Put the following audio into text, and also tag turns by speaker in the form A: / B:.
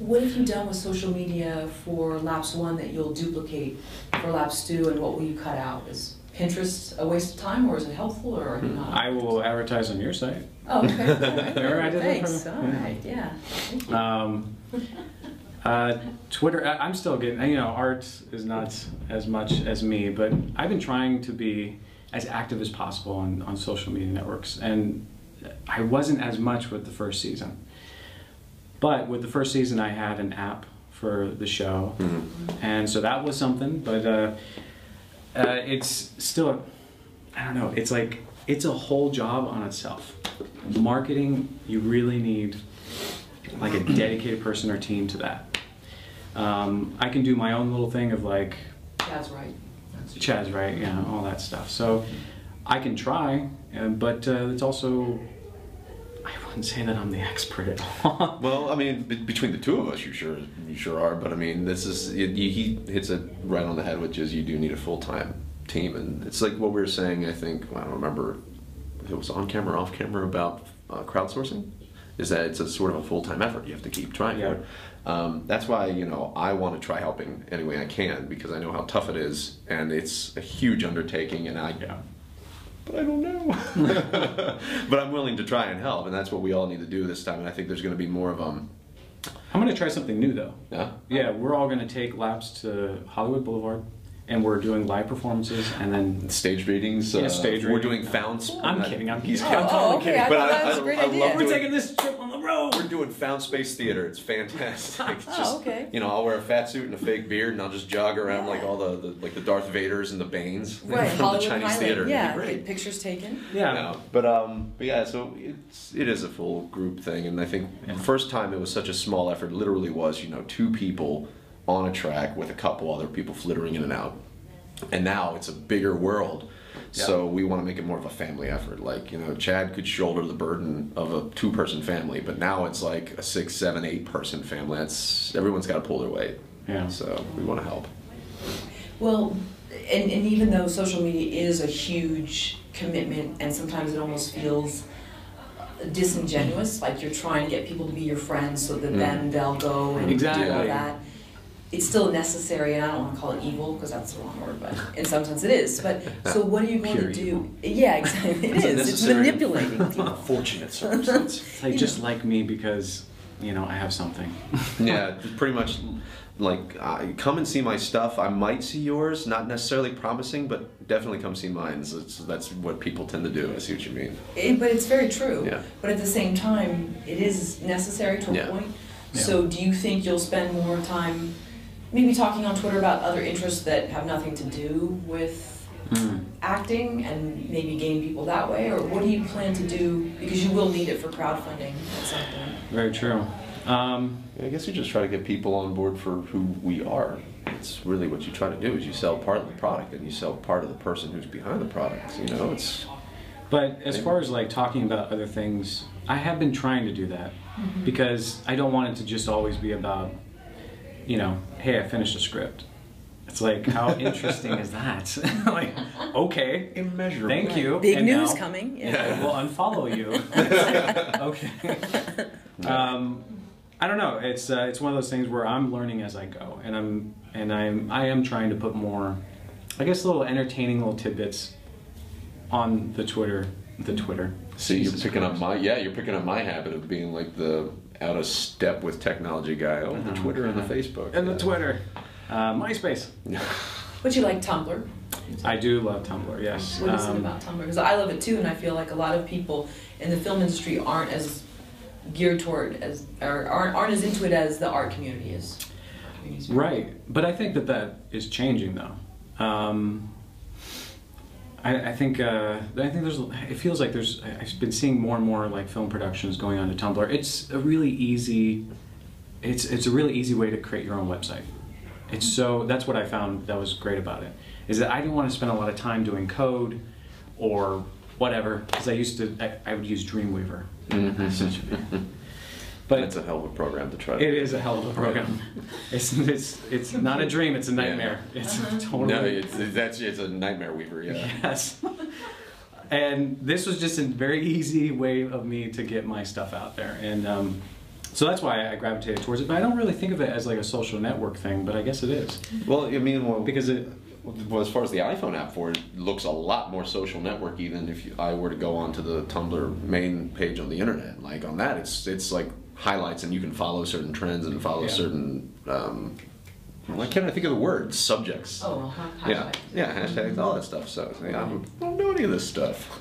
A: what have you done with social media for Laps 1 that you'll duplicate for Laps 2, and what will you cut out? Is Pinterest a waste of time, or is it helpful, or are you not?
B: I will advertise on your site.
A: Oh, okay. All right.
B: I did
A: Thanks.
B: that.
A: All right, yeah. Thank you.
B: Twitter, I'm still getting, you know, art is not as much as me, but I've been trying to be as active as possible on social media networks, and I wasn't as much with the first season. But with the first season, I had an app for the show, and so that was something, but it's still, I don't know, it's like, it's a whole job on itself. Marketing, you really need like a dedicated person or team to that. I can do my own little thing of like...
A: Chad's right.
B: Chad's right, yeah, all that stuff. So I can try, but it's also, I wouldn't say that I'm the expert at all.
C: Well, I mean, between the two of us, you sure are. But I mean, this is he hits it right on the head, which is you do need a full-time team, and it's like what we were saying. I think I don't remember if it was on camera or off camera about crowdsourcing. Is that it's a sort of a full-time effort. You have to keep trying for it. That's why, you know, I want to try helping any way I can, because I know how tough it is, and it's a huge undertaking, and but I don't know. But I'm willing to try and help, and that's what we all need to do this time, and I think there's going to be more of them.
B: I'm going to try something new, though.
C: Yeah?
B: Yeah, we're all going to take Laps to Hollywood Boulevard, and we're doing live performances, and then...
C: Stage readings.
B: Yeah, stage
C: We're
B: reading.
C: doing found...
B: I'm kidding, I'm kidding.
A: Oh,
B: I'm totally
A: okay.
B: kidding.
A: I thought that was a great idea.
B: We're taking this trip on the road.
C: We're doing found space theater. It's fantastic. It's just,
A: okay.
C: You know, I'll wear a fat suit and a fake beard, and I'll just jog around like all the Darth Vaders and the Banes
A: Right,
C: from
A: Hollywood
C: the Chinese
A: Highland.
C: theater.
A: Yeah,
C: It'd be
A: get
C: great.
A: pictures taken.
B: Yeah.
C: No, but yeah, so it is a full group thing, and I think the first time it was such a small effort. Literally was, you know, 2 people on a track with a couple other people flittering in and out. And now it's a bigger world, so we want to make it more of a family effort. Like, you know, Chad could shoulder the burden of a 2-person family, but now it's like a 6, 7, 8-person family. That's everyone's got to pull their weight. Yeah. So we want to help.
A: Well, and even though social media is a huge commitment, and sometimes it almost feels disingenuous, like you're trying to get people to be your friends so that then they'll go and do all that. It's still necessary, and I don't want to call it evil because that's the wrong word, but in some sense it is. But so what are you going to do?
C: Evil.
A: Yeah, exactly. It is. It's manipulating people.
C: Unfortunate circumstance.
B: It's like, just like me because, you know, I have something.
C: Yeah, pretty much. Like, come and see my stuff. I might see yours, not necessarily promising, but definitely come see mine. So that's what people tend to do. I see what you mean.
A: But it's very true.
C: Yeah.
A: But at the same time, it is necessary to a point. Yeah. So do you think you'll spend more time maybe talking on Twitter about other interests that have nothing to do with acting, and maybe gain people that way? Or what do you plan to do? Because you will need it for crowdfunding at some point.
B: Very true.
C: I guess you just try to get people on board for who we are. It's really what you try to do is you sell part of the product, and you sell part of the person who's behind the product. You know, it's...
B: But as far as like talking about other things, I have been trying to do that because I don't want it to just always be about, you know, hey, I finished a script. It's like, how interesting is that? Like, okay,
C: immeasurable.
B: Thank you.
A: Big
B: and
A: news
B: now,
A: coming.
B: Yeah, we'll unfollow you. Okay. I don't know. It's one of those things where I'm learning as I go, and I am trying to put more, I guess, little entertaining little tidbits on the Twitter.
C: See, you're picking up my my habit of being like the out of step with technology guy. Oh, the Twitter and the Facebook.
B: And the Twitter. MySpace.
A: But you like Tumblr?
B: I do love Tumblr, yes.
A: What is it about Tumblr? Because I love it too, and I feel like a lot of people in the film industry aren't as geared toward aren't as into it as the art community is.
B: Right, but I think that is changing though. I think there's. It feels like there's. I've been seeing more and more like film productions going on to Tumblr. It's a really easy. It's a really easy way to create your own website. That's what I found that was great about it. Is that I didn't want to spend a lot of time doing code or whatever, because I would use Dreamweaver. But
C: it's a hell of a program to try to...
B: It is a hell of a program. It's not a dream, it's a nightmare. Yeah. It's totally...
C: No, it's a nightmare weaver, yeah.
B: Yes. And this was just a very easy way of me to get my stuff out there. And So that's why I gravitated towards it, but I don't really think of it as like a social network thing, but I guess it is.
C: Well, I mean,
B: Because it,
C: well, as far as the iPhone app for it, looks a lot more social networky than if I were to go onto the Tumblr main page on the internet. Like on that, it's like highlights, and you can follow certain trends and follow certain. Why can't I think of the words? Subjects.
A: Oh, well,
C: Yeah,
A: hashtag.
C: yeah, hashtags, all that stuff. So I don't know any of this stuff.